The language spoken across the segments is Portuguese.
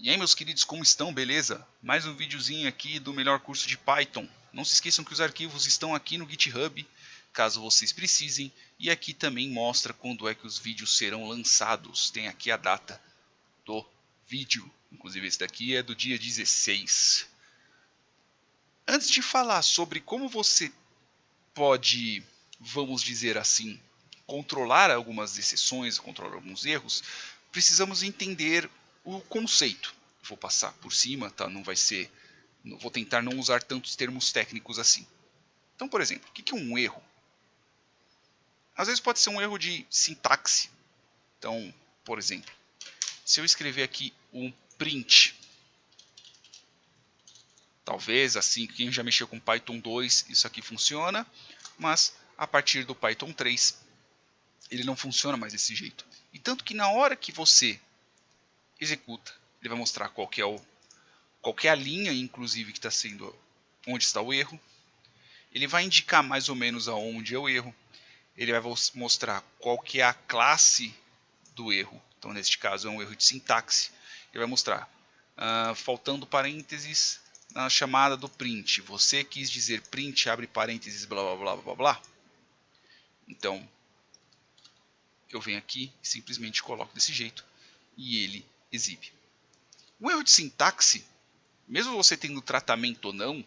E aí, meus queridos, como estão? Beleza? Mais um videozinho aqui do melhor curso de Python. Não se esqueçam que os arquivos estão aqui no GitHub, caso vocês precisem. E aqui também mostra quando é que os vídeos serão lançados. Tem aqui a data do vídeo. Inclusive esse daqui é do dia 16. Antes de falar sobre como você pode, vamos dizer assim, controlar algumas exceções, controlar alguns erros, precisamos entender o conceito. Vou passar por cima, tá? Não vai ser, vou tentar não usar tantos termos técnicos assim. Então, por exemplo, o que é um erro? Às vezes pode ser um erro de sintaxe. Então, por exemplo, se eu escrever aqui um print, talvez assim, quem já mexeu com Python 2, isso aqui funciona, mas a partir do Python 3, ele não funciona mais desse jeito. E tanto que na hora que você executa, ele vai mostrar qual é a linha, inclusive, que está sendo, onde está o erro. Ele vai indicar mais ou menos aonde é o erro. Ele vai mostrar qual que é a classe do erro. Então, neste caso, é um erro de sintaxe. Ele vai mostrar, faltando parênteses na chamada do print. Você quis dizer print, abre parênteses, blá, blá, blá, blá, blá. Então, eu venho aqui e simplesmente coloco desse jeito e ele exibe. O erro de sintaxe, mesmo você tendo tratamento ou não,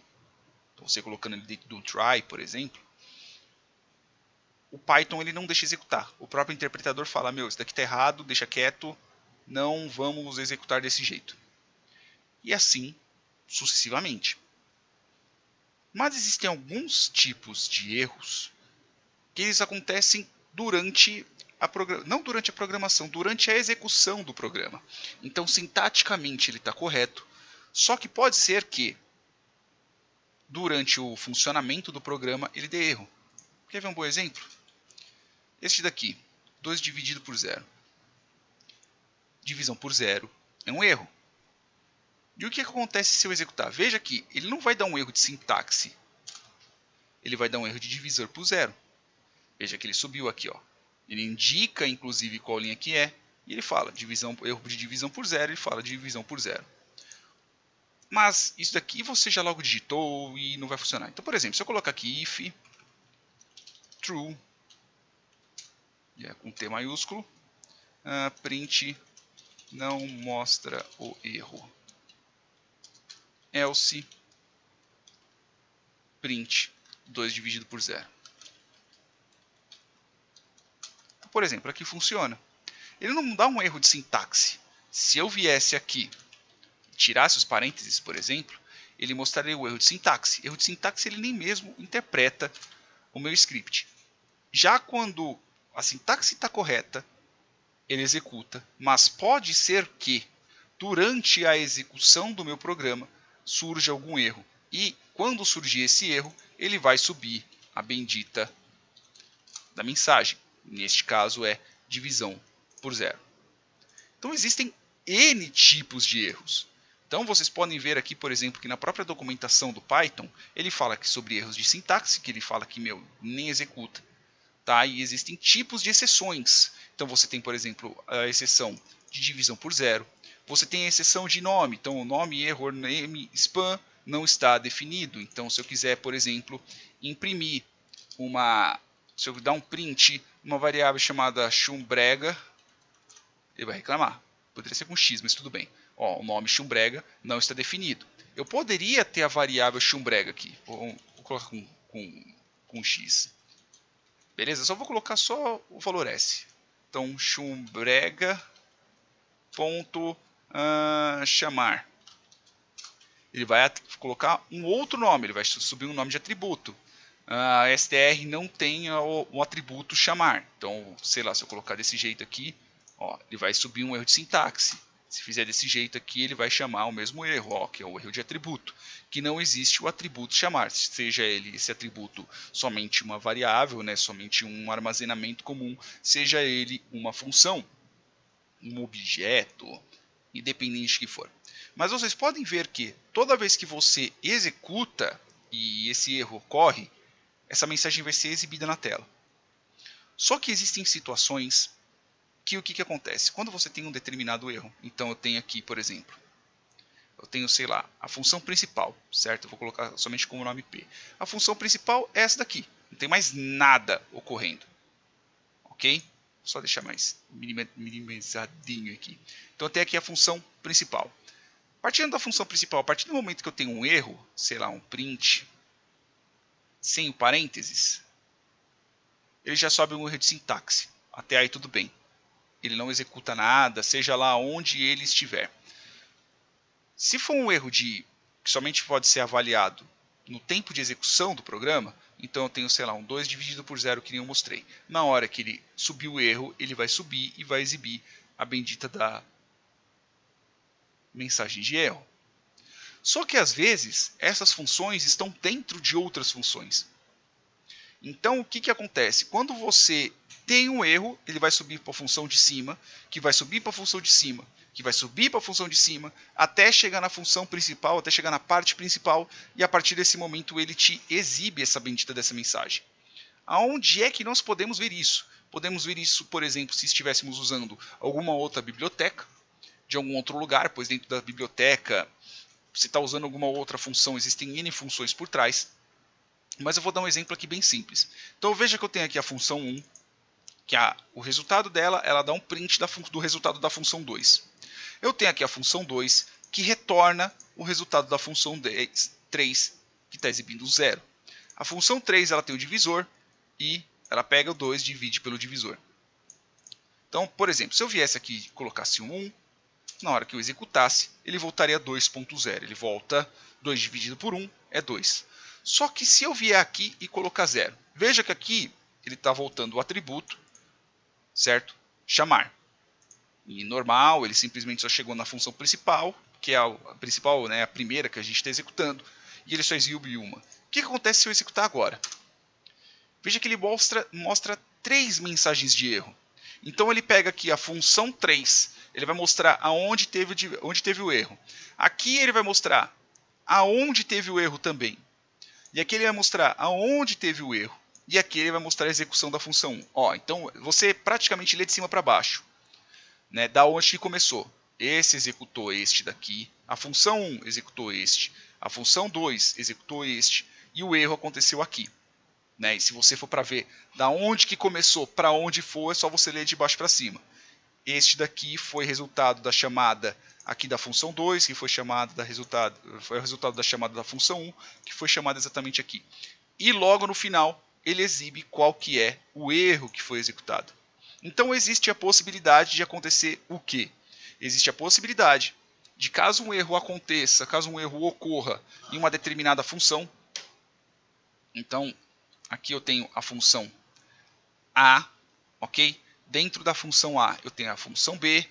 então você colocando ele dentro do try, por exemplo, o Python ele não deixa executar. O próprio interpretador fala, meu, isso daqui está errado, deixa quieto, não vamos executar desse jeito. E assim sucessivamente. Mas existem alguns tipos de erros que eles acontecem durante não durante a programação, durante a execução do programa. Então, sintaticamente ele está correto, só que pode ser que durante o funcionamento do programa ele dê erro. Quer ver um bom exemplo? Este daqui, 2 dividido por 0. Divisão por 0 é um erro. E o que acontece se eu executar? Veja que ele não vai dar um erro de sintaxe, ele vai dar um erro de divisor por 0. Veja que ele subiu aqui, ó. Ele indica inclusive qual linha que é, e ele fala erro de divisão por 0, ele fala divisão por 0. Mas isso daqui você já logo digitou e não vai funcionar. Então, por exemplo, se eu colocar aqui if true, com T maiúsculo, print não mostra o erro. Else print 2 dividido por 0. Por exemplo, aqui funciona. Ele não dá um erro de sintaxe. Se eu viesse aqui e tirasse os parênteses, por exemplo, ele mostraria o erro de sintaxe. Erro de sintaxe ele nem mesmo interpreta o meu script. Já quando a sintaxe está correta, ele executa, mas pode ser que durante a execução do meu programa surja algum erro. E quando surgir esse erro, ele vai subir a bendita da mensagem. Neste caso é divisão por 0. Então existem N tipos de erros. Então vocês podem ver aqui, por exemplo, que na própria documentação do Python, ele fala que sobre erros de sintaxe, que ele fala que nem executa. Tá? E existem tipos de exceções. Então você tem, por exemplo, a exceção de divisão por 0. Você tem a exceção de nome. Então o nome, error, name, spam não está definido. Então se eu quiser, por exemplo, imprimir se eu dar um print, uma variável chamada chumbrega, ele vai reclamar. Poderia ser com x, mas tudo bem. Ó, o nome chumbrega não está definido. Eu poderia ter a variável chumbrega aqui. Vou colocar com x. Beleza? Só vou colocar só o valor s. Então, chumbrega ponto chamar. Ele vai colocar um outro nome, ele vai subir um nome de atributo. A str não tem o atributo chamar. Então, sei lá, se eu colocar desse jeito aqui, ó, ele vai subir um erro de sintaxe. Se fizer desse jeito aqui, ele vai chamar o mesmo erro, ó, que é o erro de atributo. Que não existe o atributo chamar, seja ele esse atributo somente uma variável, né, somente um armazenamento comum, seja ele uma função, um objeto, independente de que for. Mas vocês podem ver que toda vez que você executa e esse erro ocorre, essa mensagem vai ser exibida na tela. Só que existem situações que o que acontece? Quando você tem um determinado erro, então eu tenho aqui, por exemplo, eu tenho, sei lá, a função principal, certo? Eu vou colocar somente como nome P. A função principal é essa daqui, não tem mais nada ocorrendo, ok? Só deixar mais minimizadinho aqui. Então eu tenho aqui a função principal. Partindo da função principal, a partir do momento que eu tenho um erro, sei lá, um print sem o parênteses, ele já sobe um erro de sintaxe. Até aí tudo bem. Ele não executa nada, seja lá onde ele estiver. Se for um erro que somente pode ser avaliado no tempo de execução do programa, então eu tenho, sei lá, um 2 dividido por 0 que nem eu mostrei. Na hora que ele subir o erro, ele vai subir e vai exibir a bendita da mensagem de erro. Só que às vezes essas funções estão dentro de outras funções. Então o que acontece? Quando você tem um erro, ele vai subir para a função de cima, que vai subir para a função de cima, que vai subir para a função de cima, até chegar na função principal, até chegar na parte principal, e a partir desse momento ele te exibe essa bendita dessa mensagem. Aonde é que nós podemos ver isso? Podemos ver isso, por exemplo, se estivéssemos usando alguma outra biblioteca, de algum outro lugar, pois dentro da biblioteca, se está usando alguma outra função, existem N funções por trás. Mas eu vou dar um exemplo aqui bem simples. Então veja que eu tenho aqui a função 1, que o resultado dela, ela dá um print do resultado da função 2. Eu tenho aqui a função 2, que retorna o resultado da função 3, que está exibindo 0. A função 3 ela tem o divisor, e ela pega o 2 e divide pelo divisor. Então, por exemplo, se eu viesse aqui e colocasse um 1, na hora que eu executasse, ele voltaria a 2.0. Ele volta 2 dividido por 1 é 2. Só que se eu vier aqui e colocar 0, veja que aqui ele está voltando o atributo, certo? Chamar. E normal, ele simplesmente só chegou na função principal, que é a principal, né, a primeira que a gente está executando, e ele só exibe uma. O que acontece se eu executar agora? Veja que ele mostra 3 mensagens de erro. Então ele pega aqui a função 3, ele vai mostrar onde teve o erro. Aqui ele vai mostrar aonde teve o erro também. E aqui ele vai mostrar aonde teve o erro. E aqui ele vai mostrar a execução da função 1. Ó, então você praticamente lê de cima para baixo. Né, da onde que começou. Esse executou este daqui. A função 1 executou este. A função 2 executou este. E o erro aconteceu aqui. Né, e se você for para ver da onde que começou para onde foi, é só você ler de baixo para cima. Este daqui foi resultado da chamada aqui da função 2, que foi o resultado da chamada da função 1, que foi chamada exatamente aqui. E logo no final, ele exibe qual que é o erro que foi executado. Então existe a possibilidade de acontecer o quê? Existe a possibilidade de, caso um erro aconteça, caso um erro ocorra em uma determinada função, então aqui eu tenho a função A, ok? Dentro da função A eu tenho a função B,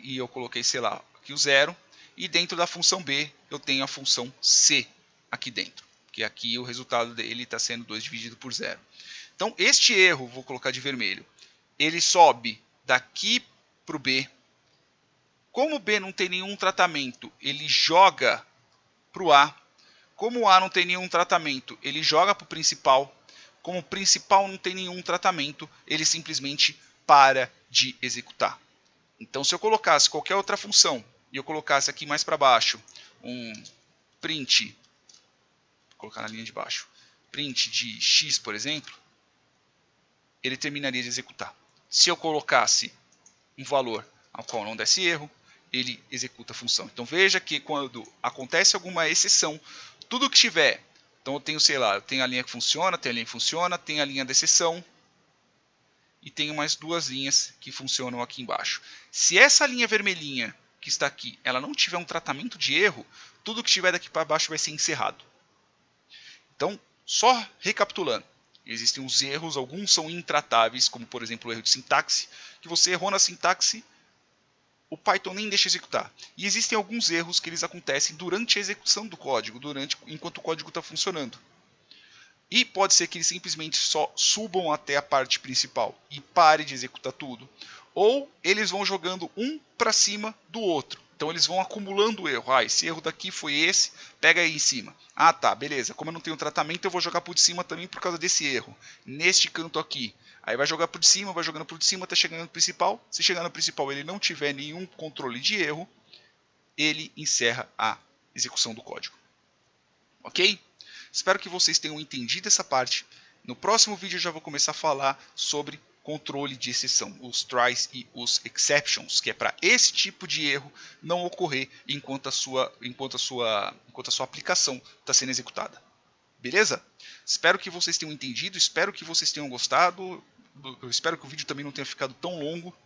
e eu coloquei, sei lá, aqui o 0, e dentro da função B eu tenho a função C aqui dentro, que aqui o resultado dele está sendo 2 dividido por 0. Então este erro, vou colocar de vermelho, ele sobe daqui para o B. Como o B não tem nenhum tratamento, ele joga para o A. Como o A não tem nenhum tratamento, ele joga para o principal. Como o principal não tem nenhum tratamento, ele simplesmente para de executar. Então, se eu colocasse qualquer outra função e eu colocasse aqui mais para baixo um print, vou colocar na linha de baixo, print de x, por exemplo, ele terminaria de executar. Se eu colocasse um valor ao qual não desse erro, ele executa a função. Então veja que quando acontece alguma exceção, tudo que tiver, então eu tenho, sei lá, eu tenho a linha que funciona, tem a linha que funciona, tem a linha da exceção, e tenho mais 2 linhas que funcionam aqui embaixo. Se essa linha vermelhinha que está aqui, ela não tiver um tratamento de erro, tudo que estiver daqui para baixo vai ser encerrado. Então, só recapitulando, existem os erros, alguns são intratáveis, como por exemplo o erro de sintaxe, que você errou na sintaxe, o Python nem deixa executar. E existem alguns erros que eles acontecem durante a execução do código, enquanto o código está funcionando. E pode ser que eles simplesmente só subam até a parte principal e pare de executar tudo. Ou eles vão jogando um para cima do outro. Então eles vão acumulando o erro. Esse erro daqui foi esse, pega aí em cima. Ah tá, beleza. Como eu não tenho tratamento, eu vou jogar por de cima também por causa desse erro. Neste canto aqui. Aí vai jogar por de cima, vai jogando por de cima até chegando no principal. Se chegar no principal ele não tiver nenhum controle de erro, ele encerra a execução do código. Ok? Espero que vocês tenham entendido essa parte. No próximo vídeo eu já vou começar a falar sobre controle de exceção, os tries e os exceptions, que é para esse tipo de erro não ocorrer enquanto a sua aplicação está sendo executada. Beleza? Espero que vocês tenham entendido, espero que vocês tenham gostado, eu espero que o vídeo também não tenha ficado tão longo.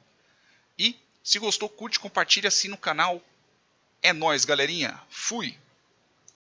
E se gostou, curte, compartilha, assina o canal. É nóis, galerinha. Fui!